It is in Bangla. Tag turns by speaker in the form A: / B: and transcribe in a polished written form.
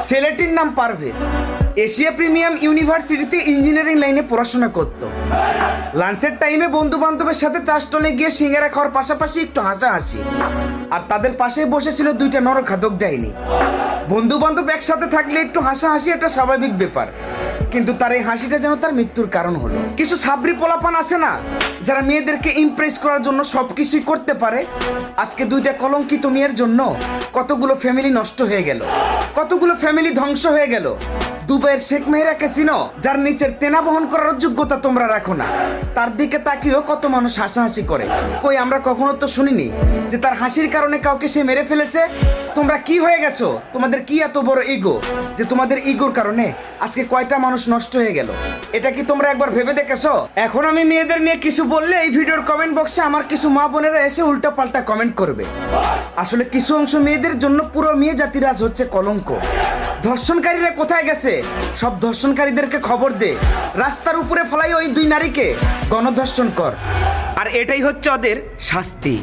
A: ছেলেটির নাম পারভেজ। এশিয়া প্রিমিয়াম ইউনিভার্সিটিতে ইঞ্জিনিয়ারিং লাইনে পড়াশোনা করত। লাঞ্চের টাইমে বন্ধু বান্ধবের সাথে চা স্টলে গিয়ে সিঙ্গারা খাওয়ার পাশাপাশি একটু হাসাহাসি। আর তাদের পাশে বসেছিল দুইটা নরখাদক ডাইনি। বন্ধু বান্ধব একসাথে থাকলে একটু হাসাহাসি একটা স্বাভাবিক ব্যাপার, কিন্তু তার এই হাসিটা যেন তার মৃত্যুর কারণ হলো। কিছু সাবরি পোলাপান আছে না, যারা মেয়েদেরকে ইমপ্রেস করার জন্য সবকিছুই করতে পারে। আজকে দুইটা কলঙ্কিত মেয়ের জন্য কতগুলো ফ্যামিলি নষ্ট হয়ে গেল, কতগুলো ফ্যামিলি ধ্বংস হয়ে গেল। দুবাইয়ের শেখ মেহেরাকে চিনো, যার নিচের তেনা বহন করার যোগ্যতা তোমরা রাখো না। তার দিকে তাকিয়েও কত মানুষ হাসাহাসি করে। কই আমরা কখনো তো শুনিনি যে তার হাসির কারণে কাউকে সে মেরে ফেলেছে। তোমরা কি হয়ে গেছো? তোমাদের কি এত বড় ইগো যে তোমাদের ইগোর কারণে আজকে কয়টা মানুষ নষ্ট হয়ে গেল? এটা কি তোমরা একবার ভেবে দেখেছো? এখন আমি মেয়েদের নিয়ে কিছু বললে এই ভিডিওর কমেন্ট বক্সে আমার কিছু মা বোনেরা এসে উল্টা পাল্টা কমেন্ট করবে। আসলে কিছু অংশ মেয়েদের জন্য পুরো মেয়ে জাতির আজ হচ্ছে কলঙ্ক। ধর্ষণকারীরা কোথায় গেছে? সব ধর্ষণকারীদেরকে খবর দে, রাস্তার উপরে ফেলাই ওই দুই নারীকে গণধর্ষণ কর, আর এটাই হচ্ছে ওদের শাস্তি।